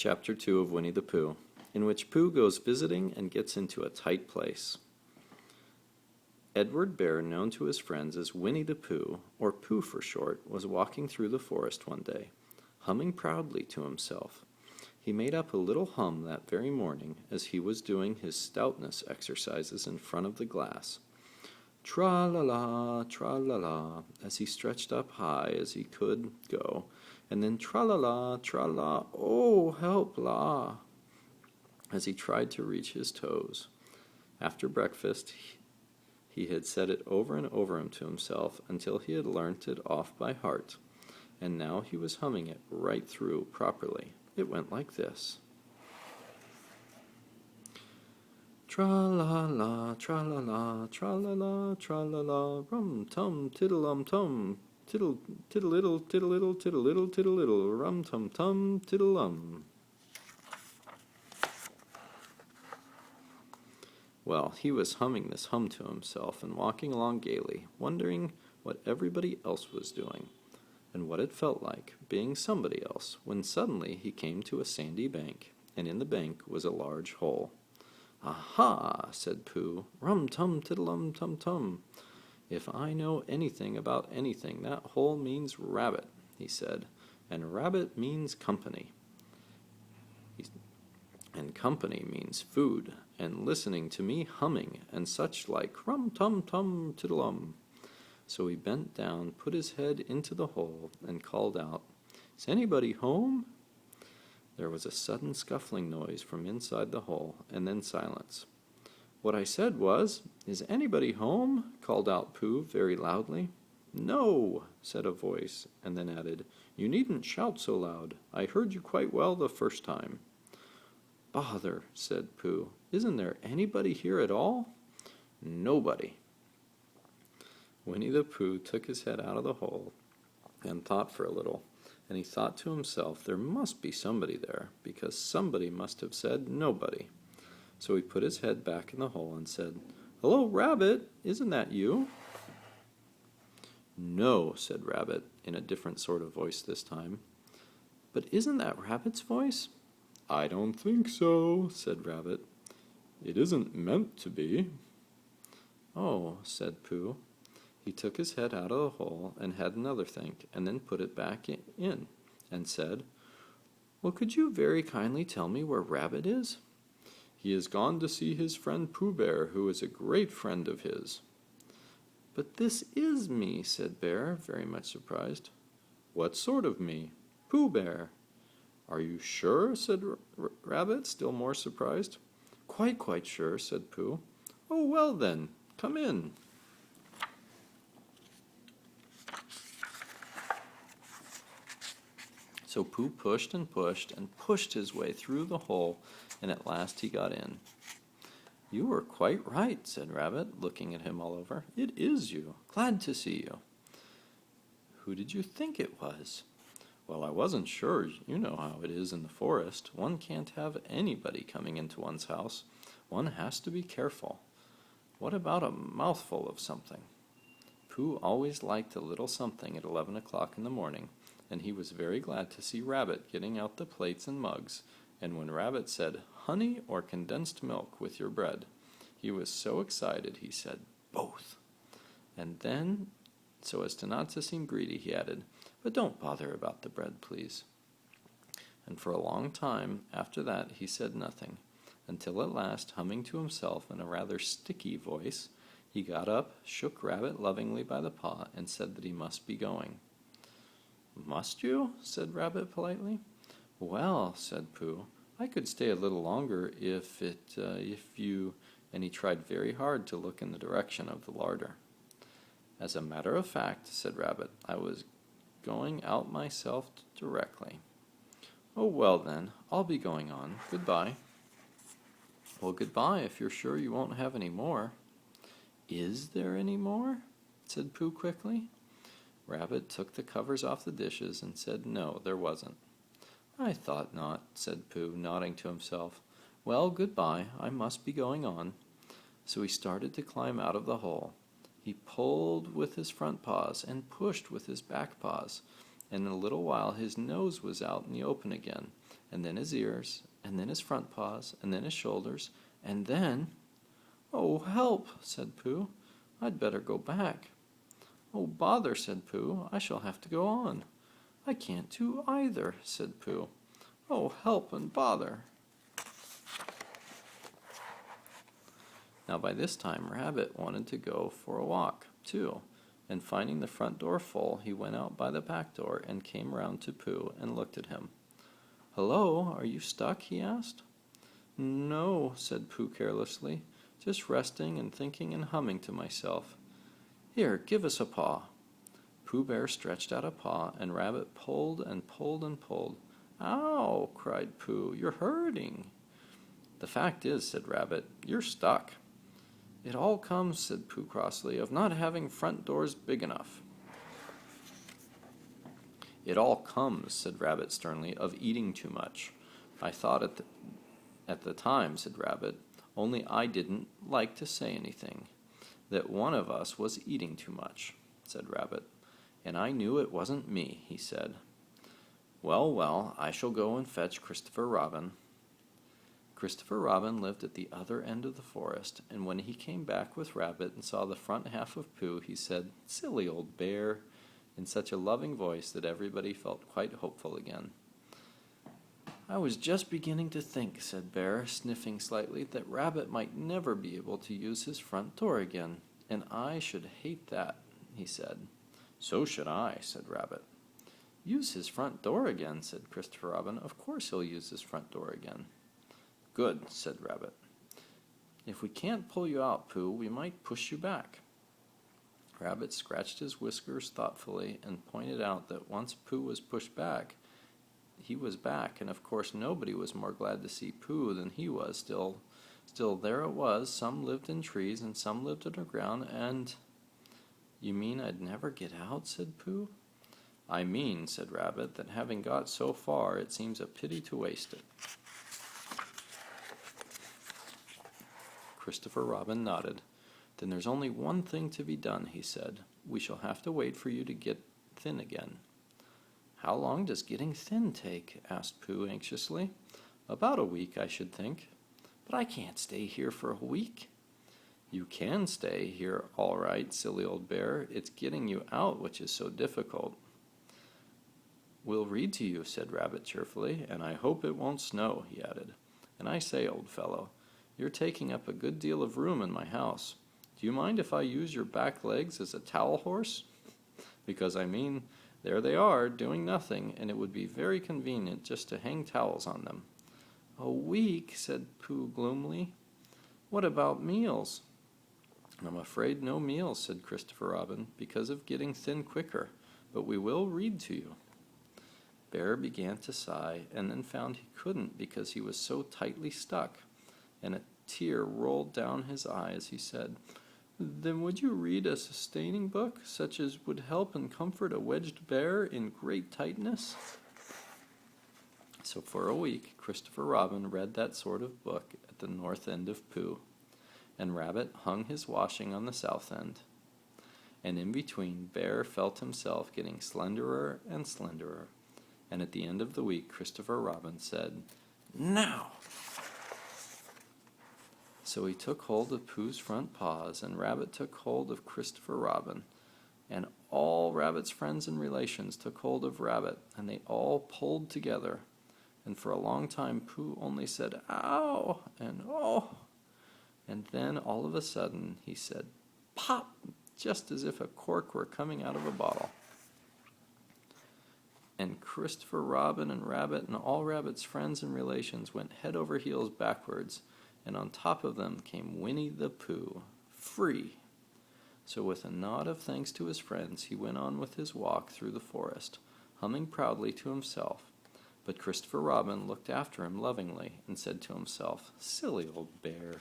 Chapter 2 of Winnie the Pooh, in which Pooh goes visiting and gets into a tight place. Edward Bear, known to his friends as Winnie the Pooh, or Pooh for short, was walking through the forest one day, humming proudly to himself. He made up a little hum that very morning as he was doing his stoutness exercises in front of the glass. Tra-la-la, tra-la-la, as he stretched up high as he could go, and then tra-la-la, tra-la, oh, help la, as he tried to reach his toes. After breakfast, he had said it over and over to himself until he had learnt it off by heart, and now he was humming it right through properly. It went like this. Tra-la-la, tra-la-la, tra-la-la, tra-la-la, rum-tum, tiddle-um-tum, tiddle-tiddle-iddle, tiddle-iddle, tiddle-iddle, tiddle-iddle, rum-tum-tum, tiddle-um. Well, he was humming this hum to himself and walking along gaily, wondering what everybody else was doing, and what it felt like, being somebody else, when suddenly he came to a sandy bank, and in the bank was a large hole. "Aha!" said Pooh. "Rum-tum-tiddle-um-tum-tum. If I know anything about anything, that hole means rabbit," he said, "and rabbit means company. And company means food, and listening to me humming, and such like rum-tum-tum-tiddle-um." So he bent down, put his head into the hole, and called out, "Is anybody home?" There was a sudden scuffling noise from inside the hole, and then silence. "What I said was, 'Is anybody home?'" called out Pooh very loudly. "No," said a voice, and then added, "You needn't shout so loud. I heard you quite well the first time." "Bother," said Pooh. "Isn't there anybody here at all?" "Nobody." Winnie the Pooh took his head out of the hole and thought for a little, and he thought to himself there must be somebody there, because somebody must have said nobody. So he put his head back in the hole and said, "Hello, Rabbit, isn't that you?" "No," said Rabbit, in a different sort of voice this time. "But isn't that Rabbit's voice?" "I don't think so," said Rabbit. "It isn't meant to be." "Oh," said Pooh. He took his head out of the hole and had another think, and then put it back in, and said, "Well, could you very kindly tell me where Rabbit is?" "He has gone to see his friend Pooh Bear, who is a great friend of his." "But this is me," said Bear, very much surprised. "What sort of me?" "Pooh Bear." "Are you sure?" said Rabbit, still more surprised. Quite sure," said Pooh. "Oh, well then, come in." So Pooh pushed and pushed and pushed his way through the hole, and at last he got in. "You were quite right," said Rabbit, looking at him all over. "It is you. Glad to see you." "Who did you think it was?" "Well, I wasn't sure. You know how it is in the forest. One can't have anybody coming into one's house. One has to be careful. What about a mouthful of something?" Pooh always liked a little something at 11 o'clock in the morning, and he was very glad to see Rabbit getting out the plates and mugs, and when Rabbit said, "Honey or condensed milk with your bread," he was so excited he said, "Both." And then, so as not to seem greedy, he added, "But don't bother about the bread, please." And for a long time after that he said nothing, until at last, humming to himself in a rather sticky voice, he got up, shook Rabbit lovingly by the paw, and said that he must be going. "Must you?" said Rabbit politely. "Well," said Pooh, "I could stay a little longer if you—" and he tried very hard to look in the direction of the larder. "As a matter of fact," said Rabbit, "I was going out myself directly." "Oh, well then, I'll be going on. Goodbye." "Well, goodbye, if you're sure you won't have any more." "Is there any more?" said Pooh quickly. Rabbit took the covers off the dishes and said no, there wasn't. "I thought not," said Pooh, nodding to himself. "Well, goodbye, I must be going on." So he started to climb out of the hole. He pulled with his front paws and pushed with his back paws, and in a little while his nose was out in the open again, and then his ears, and then his front paws, and then his shoulders, and then— "Oh, help!" said Pooh. "I'd better go back." "Oh, bother," said Pooh. "I shall have to go on." "I can't do either," said Pooh. "Oh, help and bother." Now by this time Rabbit wanted to go for a walk, too, and finding the front door full, he went out by the back door and came round to Pooh and looked at him. "Hello, are you stuck?" he asked. "No," said Pooh carelessly, "just resting and thinking and humming to myself. Here, give us a paw." Pooh Bear stretched out a paw, and Rabbit pulled and pulled and pulled. "Ow!" cried Pooh, "you're hurting." "The fact is," said Rabbit, "you're stuck." "It all comes," said Pooh crossly, "of not having front doors big enough." "It all comes," said Rabbit sternly, "of eating too much. I thought at the time," said Rabbit, "only I didn't like to say anything, that one of us was eating too much," said Rabbit. "And I knew it wasn't me," he said. "Well, well, I shall go and fetch Christopher Robin." Christopher Robin lived at the other end of the forest, and when he came back with Rabbit and saw the front half of Pooh, he said, "Silly old bear," in such a loving voice that everybody felt quite hopeful again. "I was just beginning to think," said Bear, sniffing slightly, "that Rabbit might never be able to use his front door again, and I should hate that," he said. "So should I," said Rabbit. "Use his front door again," said Christopher Robin. "Of course he'll use his front door again." "Good," said Rabbit. "If we can't pull you out, Pooh, we might push you back." Rabbit scratched his whiskers thoughtfully and pointed out that once Pooh was pushed back, he was back, and of course nobody was more glad to see Pooh than he was. Still there it was. Some lived in trees and some lived underground, and— "You mean I'd never get out?" said Pooh. "I mean," said Rabbit, "that having got so far, it seems a pity to waste it." Christopher Robin nodded. "Then there's only one thing to be done," he said. "We shall have to wait for you to get thin again." "How long does getting thin take?" asked Pooh anxiously. "About a week, I should think." "But I can't stay here for a week." "You can stay here all right, silly old bear. It's getting you out which is so difficult." "We'll read to you," said Rabbit cheerfully, "and I hope it won't snow," he added. "And I say, old fellow, you're taking up a good deal of room in my house. Do you mind if I use your back legs as a towel horse? Because, I mean, there they are, doing nothing, and it would be very convenient just to hang towels on them." "A week," said Pooh gloomily. "What about meals?" "I'm afraid no meals," said Christopher Robin, "because of getting thin quicker, but we will read to you." Bear began to sigh, and then found he couldn't because he was so tightly stuck, and a tear rolled down his eye as he said, "Then would you read a sustaining book, such as would help and comfort a wedged bear in great tightness?" So for a week Christopher Robin read that sort of book at the north end of Pooh, and Rabbit hung his washing on the south end. And in between, Bear felt himself getting slenderer and slenderer, and at the end of the week Christopher Robin said, "Now!" So he took hold of Pooh's front paws, and Rabbit took hold of Christopher Robin, and all Rabbit's friends and relations took hold of Rabbit, and they all pulled together, and for a long time Pooh only said, "Ow!" and "Oh!" and then all of a sudden he said, "Pop!" just as if a cork were coming out of a bottle. And Christopher Robin and Rabbit and all Rabbit's friends and relations went head over heels backwards, and on top of them came Winnie the Pooh, free. So with a nod of thanks to his friends, he went on with his walk through the forest, humming proudly to himself. But Christopher Robin looked after him lovingly and said to himself, "Silly old bear."